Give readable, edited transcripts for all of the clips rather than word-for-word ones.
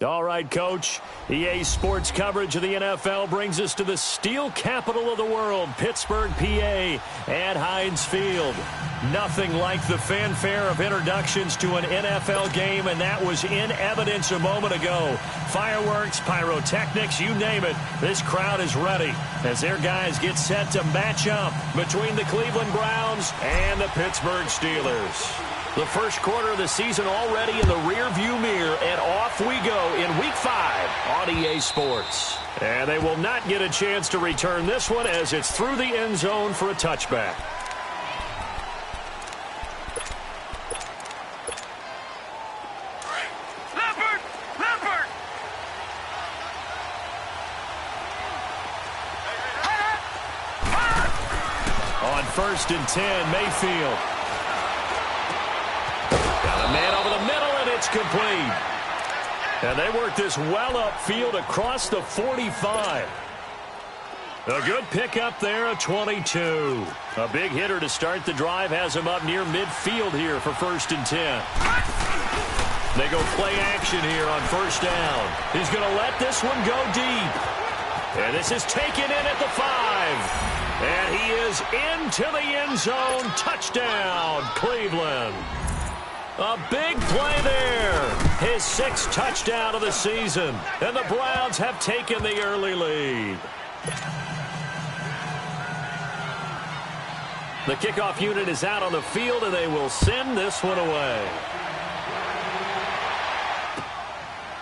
All right, Coach. EA Sports coverage of the NFL brings us to the steel capital of the world, Pittsburgh, PA, at Heinz Field. Nothing like the fanfare of introductions to an NFL game, and that was in evidence a moment ago. Fireworks, pyrotechnics, you name it. This crowd is ready as their guys get set to match up between the Cleveland Browns and the Pittsburgh Steelers. The first quarter of the season already in the rear-view mirror, and off we go in Week 5 on EA Sports. And they will not get a chance to return this one as it's through the end zone for a touchback. On 1st and 10, Mayfield. Got a man over the middle, and it's complete. And they work this well upfield across the 45. A good pickup there, a 22. A big hitter to start the drive has him up near midfield here for 1st and 10. They go play action here on 1st down. He's going to let this one go deep. And this is taken in at the 5. And he is into the end zone. Touchdown, Cleveland. A big play there. His 6th touchdown of the season. And the Browns have taken the early lead. The kickoff unit is out on the field, and they will send this one away.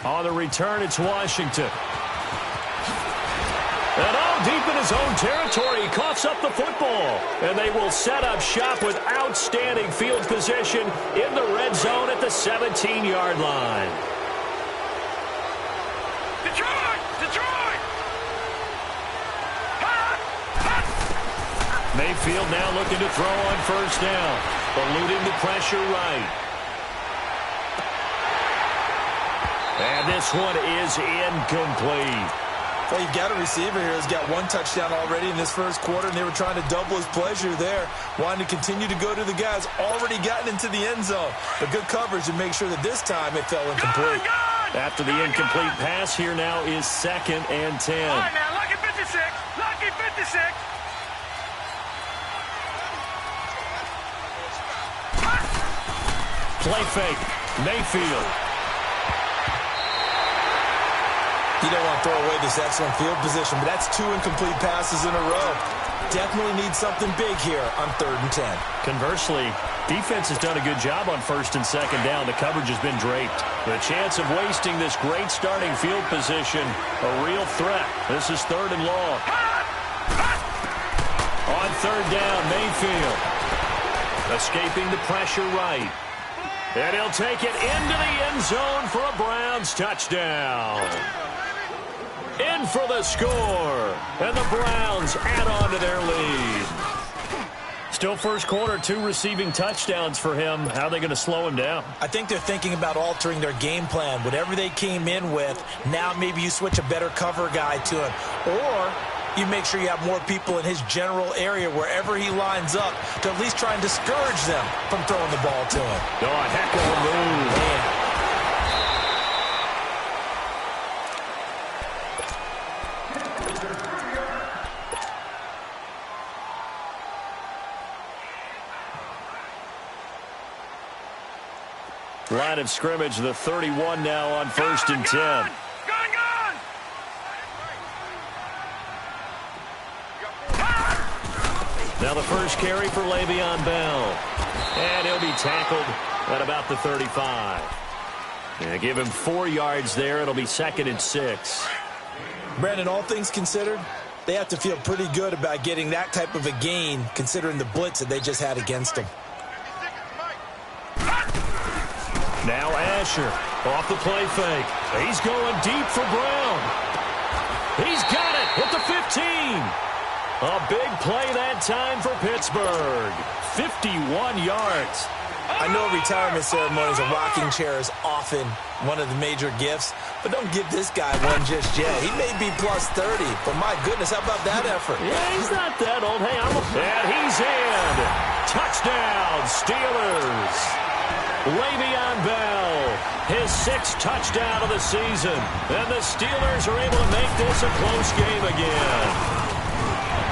On the return, it's Washington. And deep in his own territory, he coughs up the football. And they will set up shop with outstanding field position in the red zone at the 17-yard line. Detroit! Detroit! Mayfield now looking to throw on 1st down. Eluding the pressure right. And this one is incomplete. Well, you've got a receiver here who's got 1 touchdown already in this first quarter, and they were trying to double his pleasure there, wanting to continue to go to the guys already gotten into the end zone. But good coverage to make sure that this time it fell incomplete. After the incomplete pass, here now is 2nd and 10. All right, now, lucky 56. Lucky 56. Play fake. Mayfield. You don't want to throw away this excellent field position, but that's 2 incomplete passes in a row. Definitely need something big here on 3rd and 10. Conversely, defense has done a good job on 1st and 2nd down. The coverage has been draped. The chance of wasting this great starting field position, a real threat. This is 3rd and long. On 3rd down, Mayfield. Escaping the pressure right. And he'll take it into the end zone for a Browns touchdown. In for the score. And the Browns add on to their lead. Still first quarter, 2 receiving touchdowns for him. How are they going to slow him down? I think they're thinking about altering their game plan. Whatever they came in with, now maybe you switch a better cover guy to him. Or you make sure you have more people in his general area wherever he lines up to at least try and discourage them from throwing the ball to him. Oh, a heck of a move. Man. Line of scrimmage, the 31 now on 1st and 10. Gone! Now the first carry for Le'Veon Bell. And he'll be tackled at about the 35. Yeah, give him 4 yards there. It'll be 2nd and 6. Brandon, all things considered, they have to feel pretty good about getting that type of a gain considering the blitz that they just had against them. Now Asher off the play fake. He's going deep for Brown. He's got it at the 15. A big play that time for Pittsburgh. 51 yards. I know retirement ceremonies, a rocking chair is often one of the major gifts, but don't give this guy one just yet. He may be plus 30, but my goodness, how about that effort? Yeah, he's not that old. Hey, and he's in. Touchdown, Steelers. Le'Veon Bell, his 6th touchdown of the season. And the Steelers are able to make this a close game again.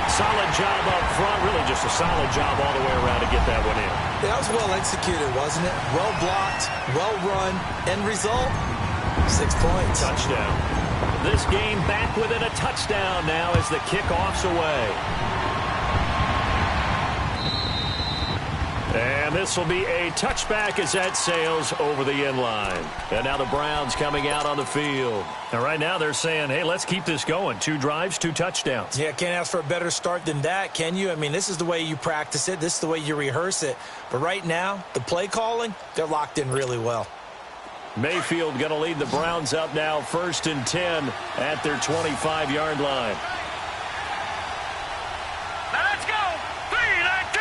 Solid job up front, really just a solid job all the way around to get that one in. Yeah, that was well executed, wasn't it? Well blocked, well run. End result, 6 points. Touchdown. This game back within a touchdown now as the kickoff's away. And this will be a touchback as that sails over the end line. And now the Browns coming out on the field. And right now they're saying, hey, let's keep this going. 2 drives, 2 touchdowns. Yeah, can't ask for a better start than that, can you? I mean, this is the way you practice it. This is the way you rehearse it. But right now, the play calling, they're locked in really well. Mayfield going to lead the Browns up now 1st and 10 at their 25-yard line. Now let's go. 3-19.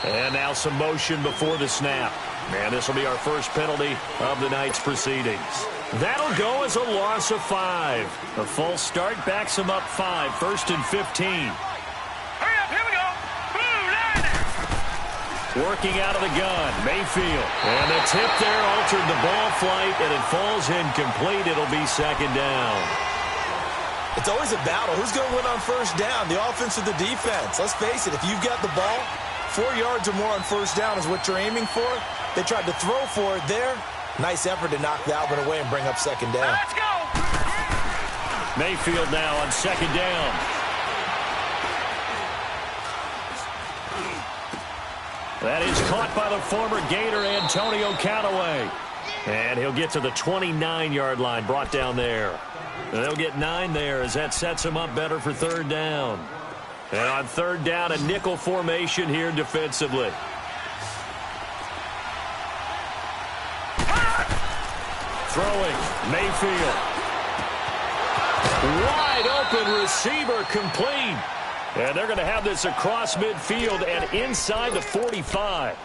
3-19. And now some motion before the snap. And this will be our first penalty of the night's proceedings. That'll go as a loss of 5. A false start backs them up 5. 1st and 15. Hurry up. Here we go. Blue Niners. Working out of the gun, Mayfield. And the tip there altered the ball flight, and it falls incomplete. It'll be 2nd down. It's always a battle. Who's going to win on 1st down, the offense or the defense? Let's face it, if you've got the ball, 4 yards or more on 1st down is what you're aiming for. They tried to throw for it there. Nice effort to knock that one away and bring up 2nd down. Let's go. Mayfield now on 2nd down. That is caught by the former Gator, Antonio Callaway. And he'll get to the 29-yard line, brought down there. And they'll get 9 there as that sets him up better for 3rd down. And on 3rd down, a nickel formation here defensively. Throwing, Mayfield. Wide open receiver, complete. And they're going to have this across midfield and inside the 45.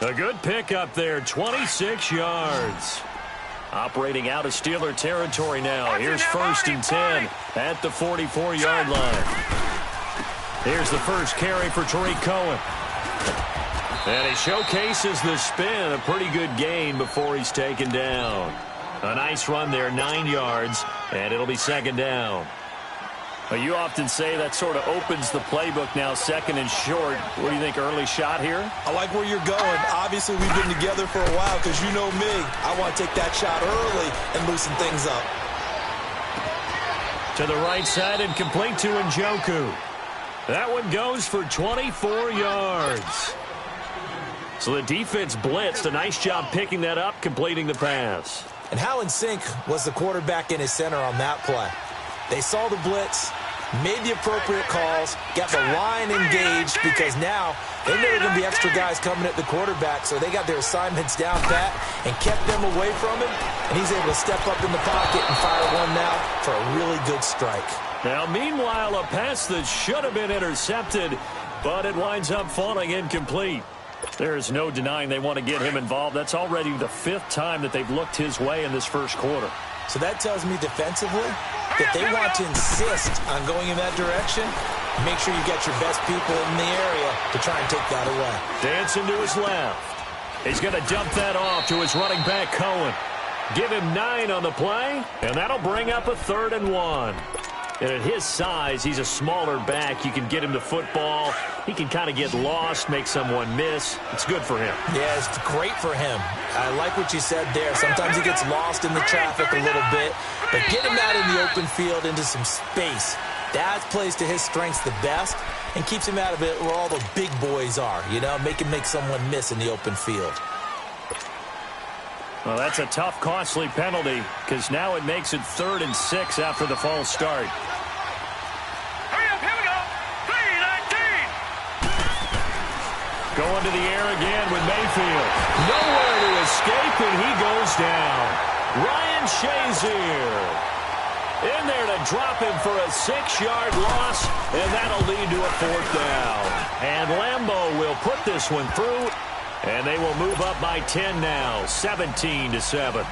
A good pickup there, 26 yards. Operating out of Steeler territory now. Here's 1st and 10 at the 44-yard line. Here's the first carry for Tariq Cohen. And he showcases the spin, a pretty good gain before he's taken down. A nice run there, 9 yards, and it'll be 2nd down. Well, you often say that sort of opens the playbook now, 2nd and short. What do you think, early shot here? I like where you're going. Obviously, we've been together for a while because you know me. I want to take that shot early and loosen things up. To the right side and complete to Njoku. That one goes for 24 yards. So the defense blitzed. A nice job picking that up, completing the pass. And how in sync was the quarterback in his center on that play? They saw the blitz, made the appropriate calls, got the line engaged because now they know there are going to be extra guys coming at the quarterback, so they got their assignments down pat and kept them away from him, and he's able to step up in the pocket and fire one now for a really good strike. Now, meanwhile, a pass that should have been intercepted, but it winds up falling incomplete. There's no denying they want to get him involved. That's already the 5th time that they've looked his way in this first quarter. So that tells me defensively that they want to insist on going in that direction. Make sure you get your best people in the area to try and take that away. Dancing to his left. He's going to dump that off to his running back, Cohen. Give him 9 on the play, and that'll bring up a 3rd and 1. And at his size, he's a smaller back. You can get him the football. He can kind of get lost, make someone miss. It's good for him. Yeah, it's great for him. I like what you said there. Sometimes he gets lost in the traffic a little bit. But get him out in the open field into some space. That plays to his strengths the best and keeps him out of it where all the big boys are. You know, make someone miss in the open field. Well, that's a tough, costly penalty because now it makes it 3rd and 6 after the false start. Hurry up, here we go. 3-19. Going to the air again with Mayfield. Nowhere to escape, and he goes down. Ryan Shazier in there to drop him for a 6-yard loss, and that'll lead to a 4th down. And Lambeau will put this one through. And they will move up by 10 now, 17-7.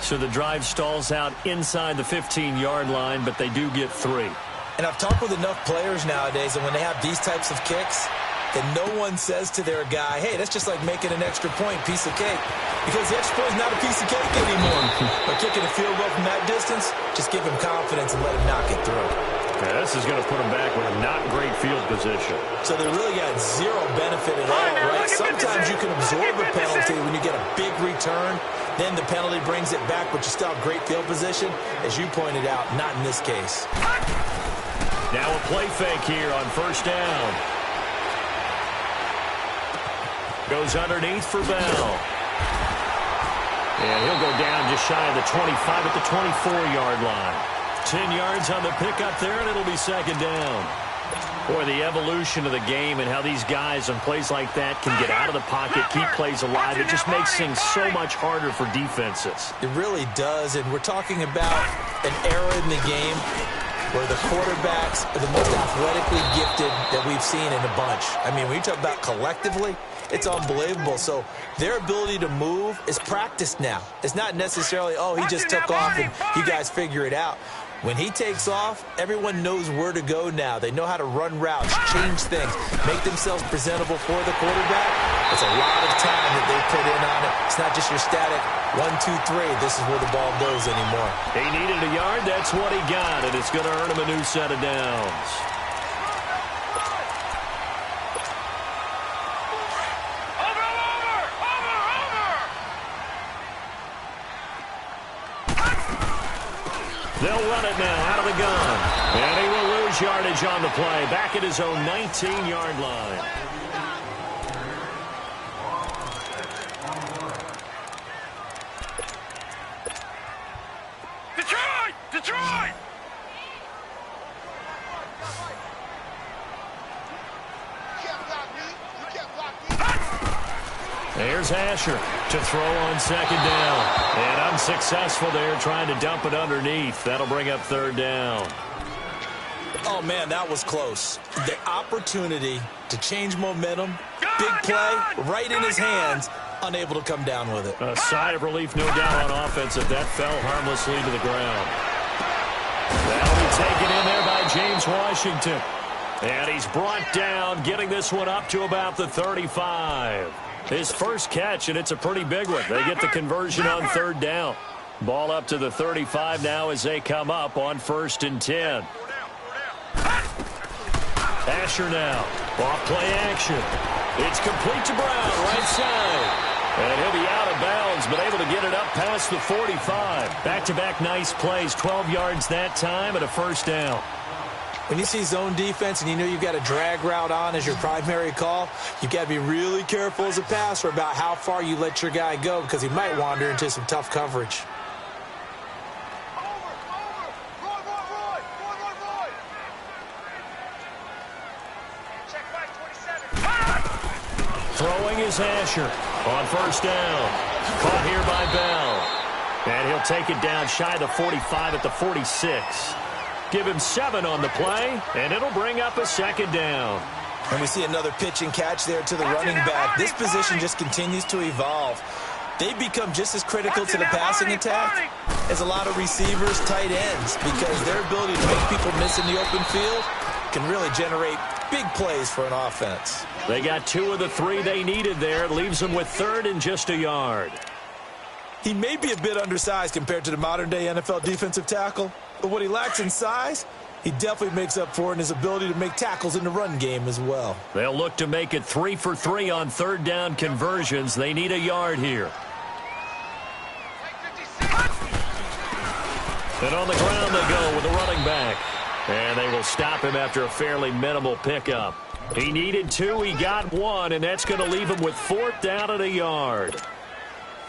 So the drive stalls out inside the 15-yard line, but they do get 3. And I've talked with enough players nowadays, and when they have these types of kicks, and no one says to their guy, hey, that's just like making an extra point, piece of cake. Because the extra point is not a piece of cake anymore. But kicking a field goal from that distance, just give him confidence and let him knock it through. Okay, this is going to put him back with a not great field position. So they really got zero benefit at all, right? Sometimes you can absorb a penalty when you get a big return. Then the penalty brings it back, but you still have great field position. As you pointed out, not in this case. Now a play fake here on first down. Goes underneath for Bell. And he'll go down just shy of the 25 at the 24-yard line. 10 yards on the pickup there, and it'll be second down. Boy, the evolution of the game and how these guys on plays like that can get out of the pocket, keep plays alive, it just makes things so much harder for defenses. It really does, and we're talking about an era in the game where the quarterbacks are the most athletically gifted that we've seen in a bunch. I mean, when you talk about collectively, it's unbelievable. So their ability to move is practiced now. It's not necessarily, oh, he just took off and you guys figure it out. When he takes off, everyone knows where to go now. They know how to run routes, change things, make themselves presentable for the quarterback. It's a lot of time that they put in on it. It's not just your static 1, 2, 3. This is where the ball goes anymore. He needed a yard. That's what he got, and it's going to earn him a new set of downs. They'll run it now out of the gun. And he will lose yardage on the play. Back at his own 19-yard line. Detroit! Detroit! There's Asher to throw on second down. And unsuccessful there trying to dump it underneath. That'll bring up third down. Oh, man, that was close. The opportunity to change momentum, big play, right in his hands, unable to come down with it. A sigh of relief, no doubt, on offense if that fell harmlessly to the ground. That'll be taken in there by James Washington. And he's brought down, getting this one up to about the 35. His first catch, and it's a pretty big one. They get the conversion on third down. Ball up to the 35 now as they come up on 1st and 10. Asher now. Off play action. It's complete to Brown, right side. And he'll be out of bounds, but able to get it up past the 45. Back-to-back nice plays, 12 yards that time and a first down. When you see zone defense and you know you've got a drag route on as your primary call, you've got to be really careful as a passer about how far you let your guy go because he might wander into some tough coverage. Throwing is Asher on first down. Caught here by Bell. And he'll take it down shy of the 45 at the 46. Give him 7 on the play, and it'll bring up a second down. And we see another pitch and catch there to the running back. This position just continues to evolve. They become just as critical to the passing attack as a lot of receivers, tight ends, because their ability to make people miss in the open field can really generate big plays for an offense. They got 2 of the 3 they needed there. It leaves them with 3rd and just a yard. He may be a bit undersized compared to the modern-day NFL defensive tackle, but what he lacks in size, he definitely makes up for in his ability to make tackles in the run game as well. They'll look to make it 3 for 3 on third down conversions. They need a yard here. And on the ground they go with the running back. And they will stop him after a fairly minimal pickup. He needed 2, he got 1, and that's going to leave him with 4th down and a yard.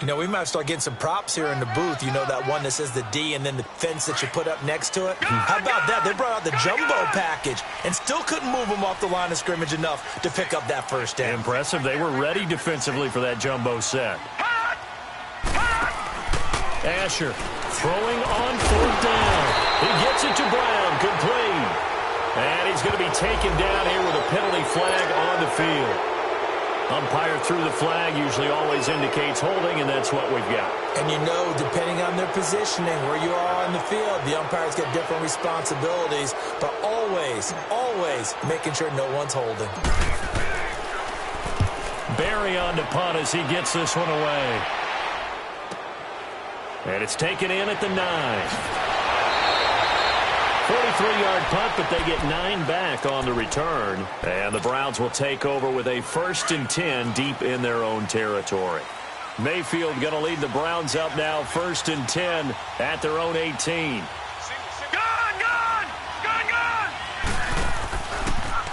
You know, we might start getting some props here in the booth. You know, that one that says the D and then the fence that you put up next to it? How about that? They brought out the jumbo package and still couldn't move them off the line of scrimmage enough to pick up that first down. Impressive. They were ready defensively for that jumbo set. Asher throwing on 4th down. He gets it to Brown, complete. And he's going to be taken down here with a penalty flag on the field. Umpire threw the flag, usually always indicates holding, and that's what we've got. And you know, depending on their positioning, where you are on the field, the umpires get different responsibilities, but always, always making sure no one's holding. Barry on to punt as he gets this one away. And it's taken in at the 9. 43-yard punt, but they get 9 back on the return. And the Browns will take over with a 1st and 10 deep in their own territory. Mayfield going to lead the Browns up now, 1st and 10 at their own 18.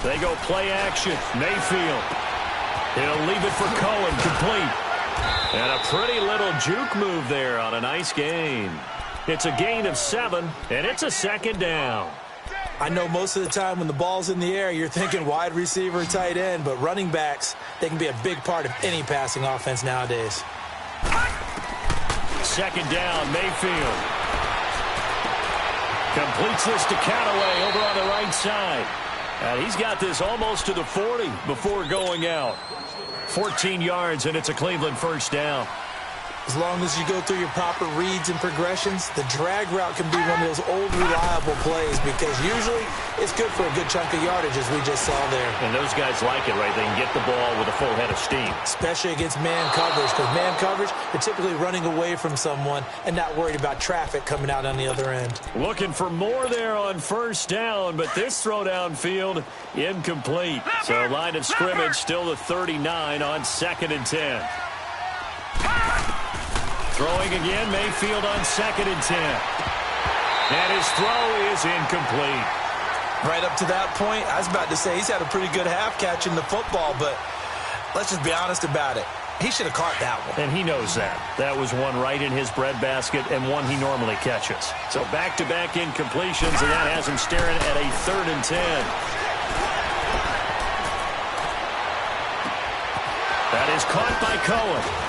They go play action. Mayfield. He'll leave it for Cohen, complete. And a pretty little juke move there on a nice gain. It's a gain of 7, and it's a 2nd down. I know most of the time when the ball's in the air, you're thinking wide receiver, tight end, but running backs, they can be a big part of any passing offense nowadays. 2nd down, Mayfield. Completes this to Callaway over on the right side. And he's got this almost to the 40 before going out. 14 yards, and it's a Cleveland 1st down. As long as you go through your proper reads and progressions, the drag route can be one of those old reliable plays because usually it's good for a good chunk of yardage, as we just saw there. And those guys like it, right? They can get the ball with a full head of steam. Especially against man coverage, because man coverage, they're typically running away from someone and not worried about traffic coming out on the other end. Looking for more there on 1st down, but this throw downfield incomplete. So line of scrimmage still the 39 on 2nd and 10. Throwing again, Mayfield on 2nd and 10. And his throw is incomplete. Right up to that point, I was about to say he's had a pretty good half catching the football, but let's just be honest about it. He should have caught that one. And he knows that. That was one right in his breadbasket and one he normally catches. So back-to-back incompletions, and that has him staring at a 3rd and 10. That is caught by Cohen.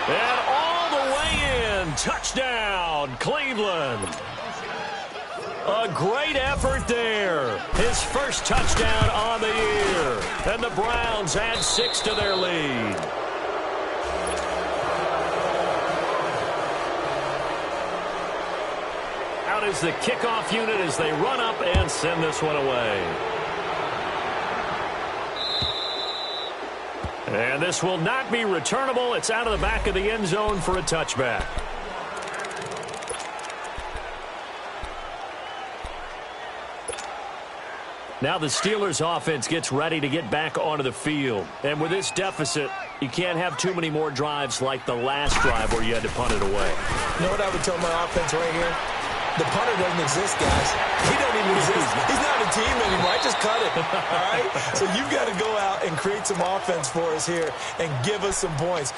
And all the way in, touchdown, Cleveland. A great effort there. His 1st touchdown on the year. And the Browns add 6 to their lead. Out is the kickoff unit as they run up and send this one away. And this will not be returnable. It's out of the back of the end zone for a touchback. Now the Steelers offense gets ready to get back onto the field. And with this deficit, you can't have too many more drives like the last drive where you had to punt it away. You know what I would tell my offense right here? The punter doesn't exist, guys. He doesn't even exist. He's not a team anymore. I just cut it, all right? So you've got to go out and create some offense for us here and give us some points.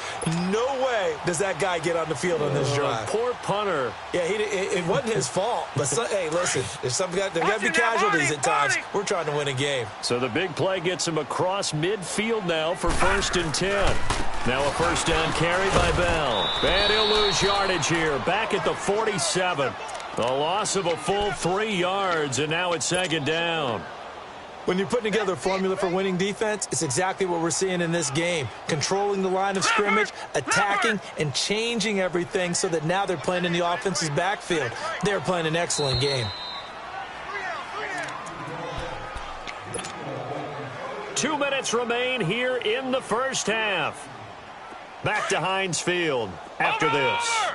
No way does that guy get on the field on this drive. Poor punter. Yeah, it wasn't his fault. But, hey, listen, there's got to be casualties at times. We're trying to win a game. So the big play gets him across midfield now for 1st and 10. Now a 1st down carry by Bell. And he'll lose yardage here. Back at the 47. A loss of a full 3 yards, and now it's 2nd down. When you're putting together a formula for winning defense, it's exactly what we're seeing in this game. Controlling the line of scrimmage, attacking, and changing everything so that now they're playing in the offense's backfield. They're playing an excellent game. 2 minutes remain here in the 1st half. Back to Heinz Field after this.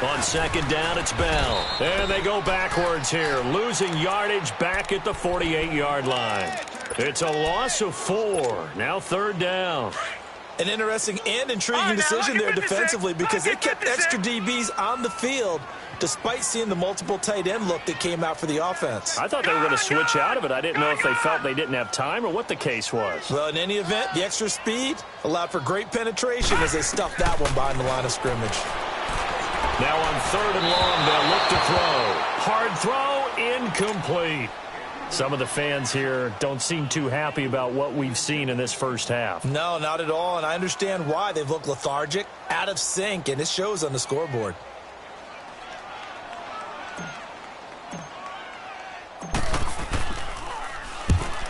On 2nd down, it's Bell. And they go backwards here, losing yardage back at the 48-yard line. It's a loss of 4. Now 3rd down. An interesting and intriguing decision there defensively because they kept extra DBs on the field despite seeing the multiple tight end look that came out for the offense. I thought they were going to switch out of it. I didn't know if they felt they didn't have time or what the case was. Well, in any event, the extra speed allowed for great penetration as they stuffed that one behind the line of scrimmage. Now on 3rd and long, they'll look to throw. Hard throw, incomplete. Some of the fans here don't seem too happy about what we've seen in this 1st half. No, not at all, and I understand why. They've looked lethargic, out of sync, and it shows on the scoreboard.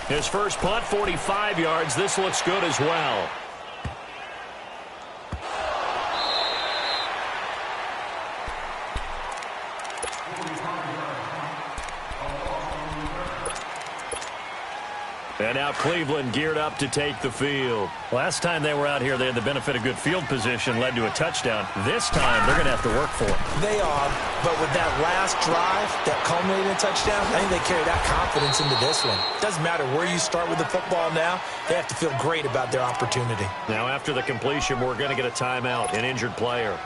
His first punt, 45 yards. This looks good as well. And now Cleveland geared up to take the field. Last time they were out here, they had the benefit of good field position, led to a touchdown. This time, they're going to have to work for it. They are, but with that last drive that culminated in a touchdown, I think they carry that confidence into this one. Doesn't matter where you start with the football now, they have to feel great about their opportunity. Now, after the completion, we're going to get a timeout, an injured player.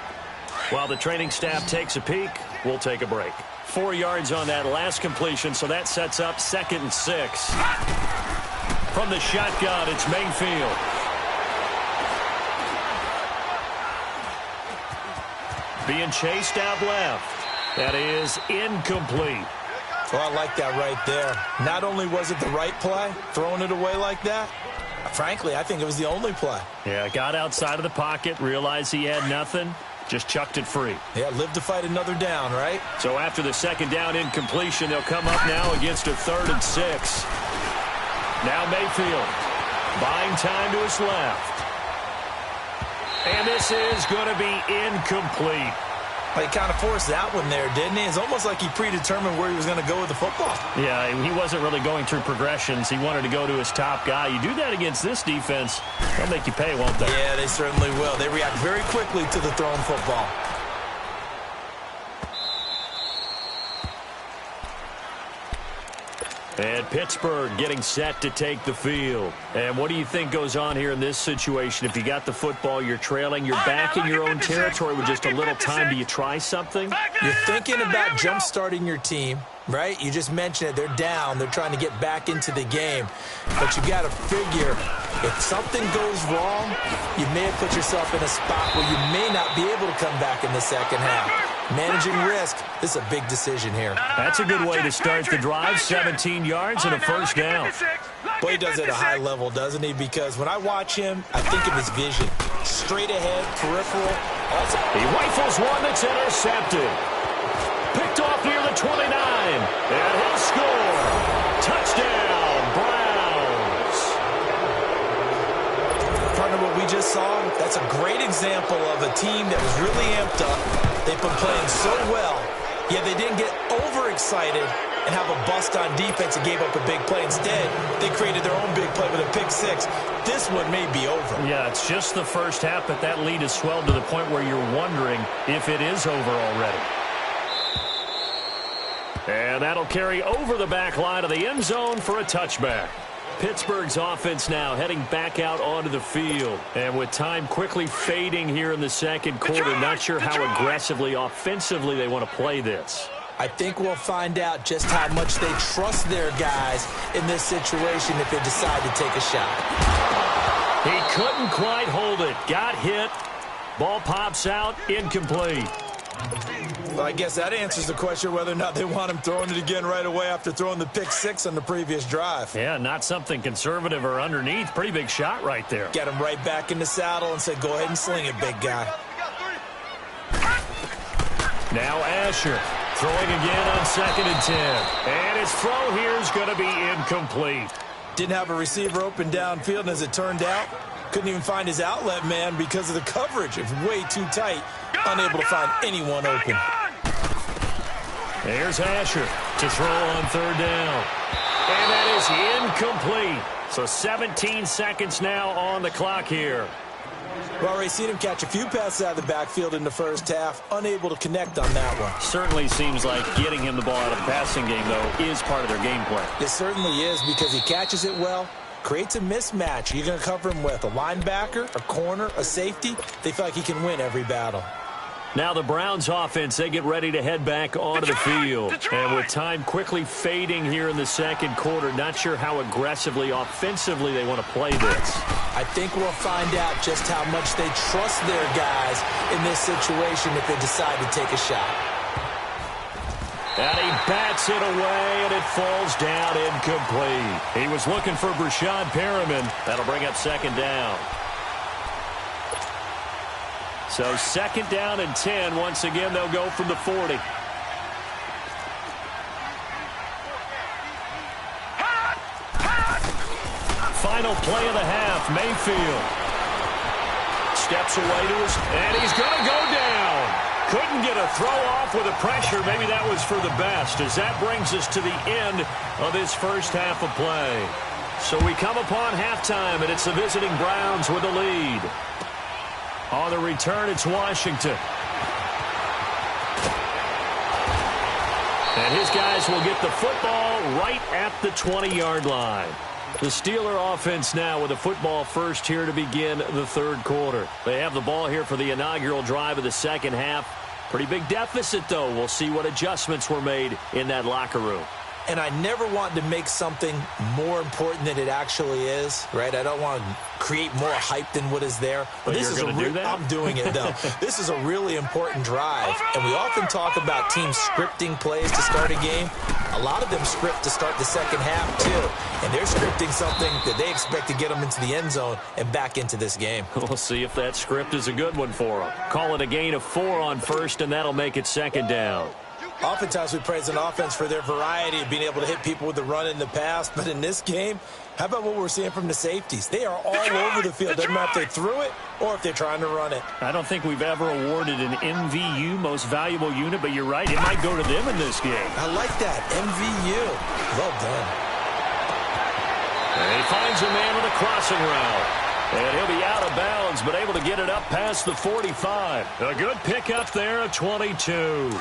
While the training staff takes a peek, we'll take a break. 4 yards on that last completion, so that sets up 2nd and 6. From the shotgun, it's Mayfield. Being chased out left. That is incomplete. Well, I like that right there. Not only was it the right play, throwing it away like that, frankly, I think it was the only play. Yeah, got outside of the pocket, realized he had nothing, just chucked it free. Yeah, live to fight another down, right? So after the 2nd down incompletion, they'll come up now against a 3rd and 6. Now Mayfield, buying time to his left. And this is going to be incomplete. He kind of forced that one there, didn't he? It's almost like he predetermined where he was going to go with the football. Yeah, he wasn't really going through progressions. He wanted to go to his top guy. You do that against this defense, they'll make you pay, won't they? Yeah, they certainly will. They react very quickly to the thrown football. And Pittsburgh getting set to take the field. And what do you think goes on here in this situation? If you got the football, you're trailing, you're back in your own territory with just a little time. Do you try something? You're thinking about jump-starting your team, right? You just mentioned it. They're down. They're trying to get back into the game. But you got to figure, if something goes wrong, you may have put yourself in a spot where you may not be able to come back in the second half. Managing risk, this is a big decision here. That's a good way to start the drive. 17 yards and a 1st down. Boy, he does it at a high level, doesn't he? Because when I watch him, I think of his vision. Straight ahead, peripheral. Also, he rifles one that's intercepted. Picked off near the 29. And he'll score. Touchdown, Browns. Partner, what we just saw, that's a great example of a team that was really amped up. They've been playing so well, yet they didn't get overexcited and have a bust on defense and gave up a big play. Instead, they created their own big play with a pick 6. This one may be over. Yeah, it's just the first half, but that lead has swelled to the point where you're wondering if it is over already. And that'll carry over the back line of the end zone for a touchback. Pittsburgh's offense now heading back out onto the field. And with time quickly fading here in the 2nd quarter, not sure how aggressively, offensively they want to play this. I think we'll find out just how much they trust their guys in this situation if they decide to take a shot. He couldn't quite hold it. Got hit. Ball pops out. Incomplete. Well, I guess that answers the question whether or not they want him throwing it again right away after throwing the pick 6 on the previous drive. Yeah, not something conservative or underneath. Pretty big shot right there. Get him right back in the saddle and say, go ahead and sling it, big guy. Now Asher throwing again on 2nd and 10. And his throw here is going to be incomplete. Didn't have a receiver open downfield, and as it turned out, couldn't even find his outlet man because of the coverage. It was way too tight. Unable to find anyone open. There's Asher to throw on 3rd down. And that is incomplete. So 17 seconds now on the clock here. We've already seen him catch a few passes out of the backfield in the first half. Unable to connect on that one. Certainly seems like getting him the ball out of the passing game, though, is part of their game plan. It certainly is because he catches it well. Creates a mismatch. You're going to cover him with a linebacker, a corner, a safety. They feel like he can win every battle. Now the Browns offense, they get ready to head back onto the field. And with time quickly fading here in the 2nd quarter, not sure how aggressively, offensively they want to play this. I think we'll find out just how much they trust their guys in this situation if they decide to take a shot. And he bats it away, and it falls down incomplete. He was looking for Brashad Perriman. That'll bring up 2nd down. So 2nd down and 10. Once again, they'll go from the 40. Final play of the half, Mayfield. Steps away to his, and he's going to go down. Couldn't get a throw off with the pressure. Maybe that was for the best, as that brings us to the end of this first half of play. So we come upon halftime, and it's the visiting Browns with the lead. On the return, it's Washington. And his guys will get the football right at the 20-yard line. The Steeler offense now with a football first here to begin the third quarter. They have the ball here for the inaugural drive of the second half. Pretty big deficit, though. We'll see what adjustments were made in that locker room. And I never want to make something more important than it actually is, right? I don't want to create more hype than what is there. But this is I'm doing it, though. This is a really important drive. And we often talk about teams scripting plays to start a game. A lot of them script to start the second half, too. And they're scripting something that they expect to get them into the end zone and back into this game. We'll see if that script is a good one for them. Call it a gain of 4 on first, and that'll make it second down. Oftentimes we praise an offense for their variety of being able to hit people with the run in the pass. But in this game, how about what we're seeing from the safeties? They are all over the field. Doesn't matter if they threw it or if they're trying to run it. I don't think we've ever awarded an MVU, most valuable unit, but you're right. It might go to them in this game. I like that. MVU. Well done. And he finds a man with a crossing route. And he'll be out of bounds, but able to get it up past the 45. A good pickup there at 22.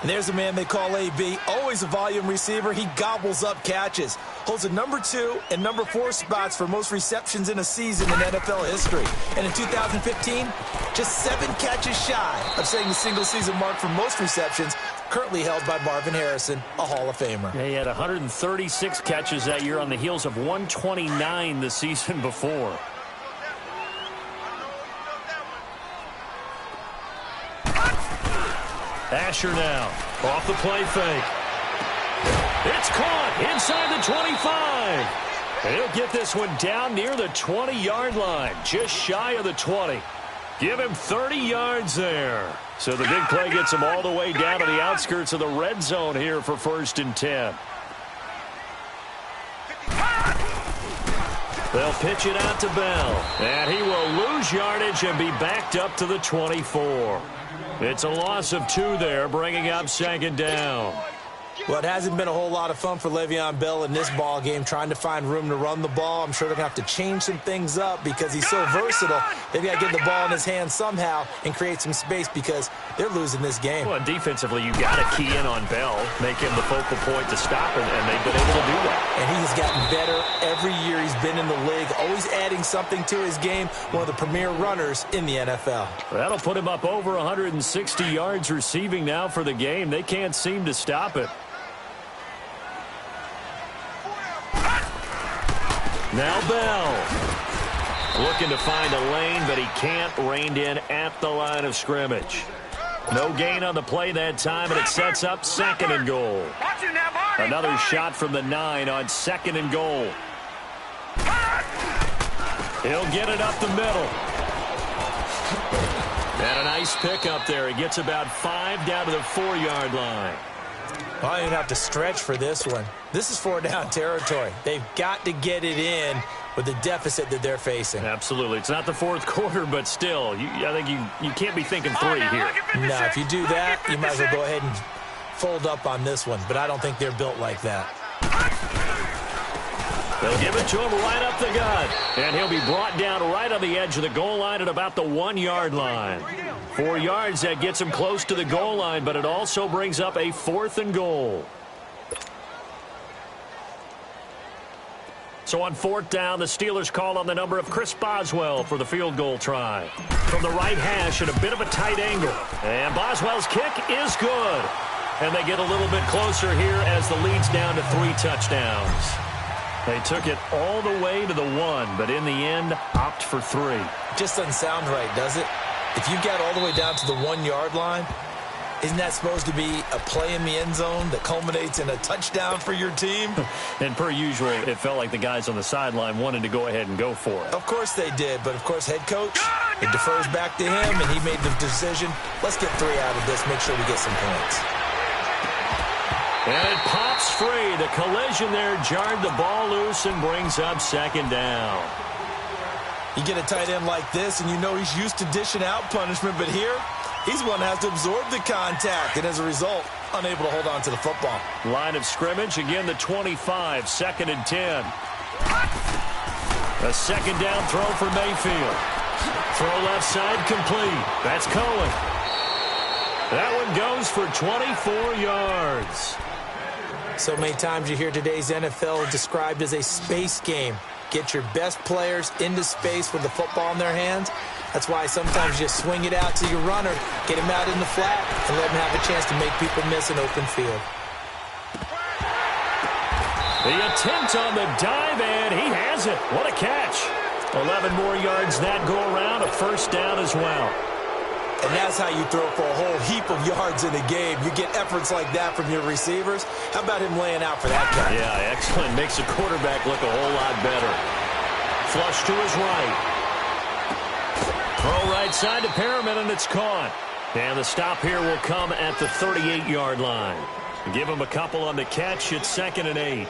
And there's a man they call AB, always a volume receiver. He gobbles up catches. Holds the number 2 and number 4 spots for most receptions in a season in NFL history. And in 2015, just 7 catches shy of setting the single-season mark for most receptions, currently held by Marvin Harrison, a Hall of Famer. Yeah, he had 136 catches that year on the heels of 129 the season before. Asher now, off the play fake. It's caught inside the 25. And he'll get this one down near the 20-yard line, just shy of the 20. Give him 30 yards there. So the big play gets him all the way down to the outskirts of the red zone here for 1st and 10. They'll pitch it out to Bell. And he will lose yardage and be backed up to the 24. It's a loss of 2 there, bringing up second down. Well, it hasn't been a whole lot of fun for Le'Veon Bell in this ball game, trying to find room to run the ball. I'm sure they're going to have to change some things up because he's so versatile. They've got to get the ball in his hands somehow and create some space because they're losing this game. Well, defensively, you got to key in on Bell, make him the focal point to stop him, and they've been able to do that. And he has gotten better every year he's been in the league, always adding something to his game, one of the premier runners in the NFL. That'll put him up over 160 yards receiving now for the game. They can't seem to stop it. Now Bell looking to find a lane, but he can't. Reined in at the line of scrimmage. No gain on the play that time, and it sets up 2nd and goal. Another shot from the 9 on 2nd and goal. He'll get it up the middle. And a nice pickup there. He gets about 5 down to the 4-yard line. I don't even have to stretch for this one. This is 4-down territory. They've got to get it in with the deficit that they're facing. Absolutely. It's not the 4th quarter, but still, I think you can't be thinking 3 here. No, if you do that, you might as well go ahead and fold up on this one. But I don't think they're built like that. They'll give it to him right up the gut. And he'll be brought down right on the edge of the goal line at about the 1-yard line. 4 yards, that gets him close to the goal line, but it also brings up a 4th and goal. So on 4th down, the Steelers call on the number of Chris Boswell for the field goal try. From the right hash at a bit of a tight angle. And Boswell's kick is good. And they get a little bit closer here as the lead's down to 3 touchdowns. They took it all the way to the 1, but in the end, opt for 3. Just doesn't sound right, does it? If you got all the way down to the 1-yard line, isn't that supposed to be a play in the end zone that culminates in a touchdown for your team? And per usual, it felt like the guys on the sideline wanted to go ahead and go for it. Of course they did, but of course head coach, it defers back to him, and he made the decision. Let's get 3 out of this, make sure we get some points. And it pops free. The collision there jarred the ball loose and brings up 2nd down. You get a tight end like this, and you know he's used to dishing out punishment, but here, he's one that has to absorb the contact, and as a result, unable to hold on to the football. Line of scrimmage, again the 25, 2nd and 10. A second down throw for Mayfield. Throw left side complete. That's Cohen. That one goes for 24 yards. So many times you hear today's NFL described as a space game. Get your best players into space with the football in their hands. That's why sometimes you swing it out to your runner, get him out in the flat, and let him have a chance to make people miss an open field. The attempt on the dive, and he has it. What a catch. 11 more yards that go around, a first down as well. And that's how you throw for a whole heap of yards in a game. You get efforts like that from your receivers. How about him laying out for that guy? Yeah, excellent. Makes the quarterback look a whole lot better. Flush to his right. Throw right side to Perriman, and it's caught. And the stop here will come at the 38-yard line. Give him a couple on the catch. It's 2nd and 8.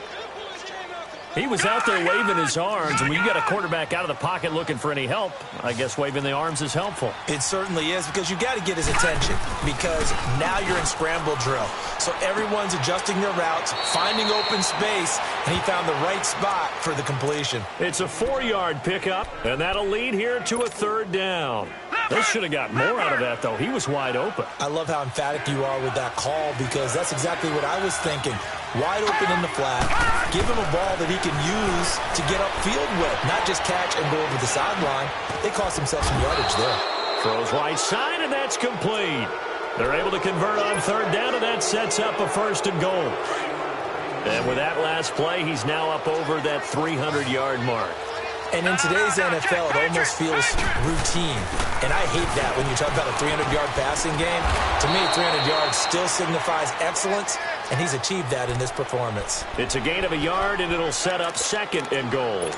He was out there waving his arms, and when you got a quarterback out of the pocket looking for any help, I guess waving the arms is helpful. It certainly is, because you got to get his attention, because now you're in scramble drill. So everyone's adjusting their routes, finding open space, and he found the right spot for the completion. It's a 4-yard pickup, and that'll lead here to a 3rd down. They should have got more out of that, though. He was wide open. I love how emphatic you are with that call, because that's exactly what I was thinking. Wide open in the flat. Give him a ball that he can use to get upfield with, not just catch and go over the sideline. They cost themselves some yardage there. Throws right side, and that's complete. They're able to convert on 3rd down, and that sets up a 1st and goal. And with that last play, he's now up over that 300-yard mark. And in today's NFL, it almost feels routine. And I hate that when you talk about a 300-yard passing game. To me, 300 yards still signifies excellence, and he's achieved that in this performance. It's a gain of a yard, and it'll set up 2nd and goal.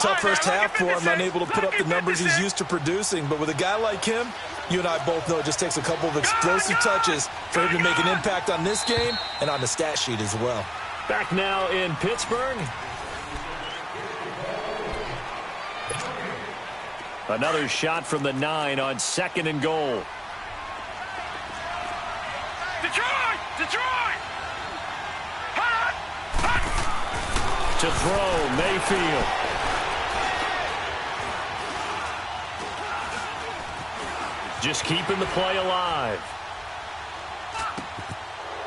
Tough first half for him, unable to put up the numbers he's used to producing. But with a guy like him, you and I both know it just takes a couple of explosive touches for him to make an impact on this game and on the stat sheet as well. Back now in Pittsburgh. Another shot from the 9 on 2nd and goal. Detroit! Detroit! Hot! Hot! To throw, Mayfield. Just keeping the play alive.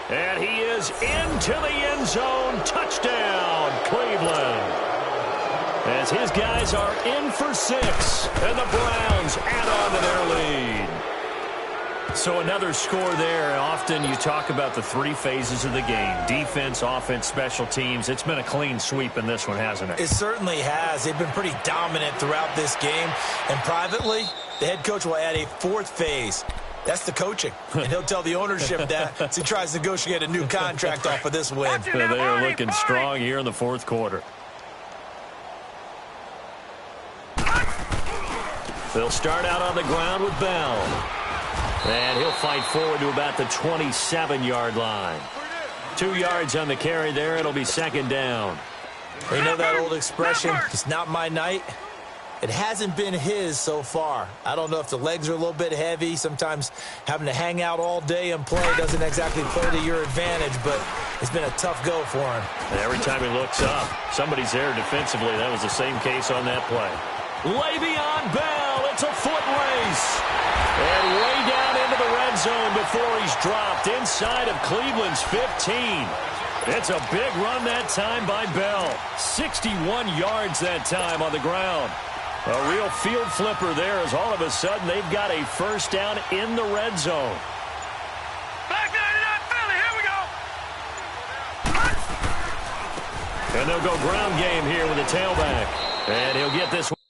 And he is into the end zone. Touchdown, Cleveland. As his guys are in for 6, and the Browns add on to their lead. So another score there. Often you talk about the 3 phases of the game: defense, offense, special teams. It's been a clean sweep in this one, hasn't it? It certainly has. They've been pretty dominant throughout this game. And privately, the head coach will add a 4th phase. That's the coaching. And he'll tell the ownership that as he tries to negotiate a new contract off of this win. They are looking strong here in the 4th quarter. They'll start out on the ground with Bell. And he'll fight forward to about the 27-yard line. 2 yards on the carry there. It'll be 2nd down. We know that old expression, it's not my night. It hasn't been his so far. I don't know if the legs are a little bit heavy. Sometimes having to hang out all day and play doesn't exactly play to your advantage, but it's been a tough go for him. And every time he looks up, somebody's there defensively. That was the same case on that play. Le'Veon Bell, it's a foot race. And way down into the red zone before he's dropped inside of Cleveland's 15. It's a big run that time by Bell. 61 yards that time on the ground. A real field flipper there, as all of a sudden they've got a 1st down in the red zone. Back 99 Philly, here we go. And they'll go ground game here with the tailback. And he'll get this one.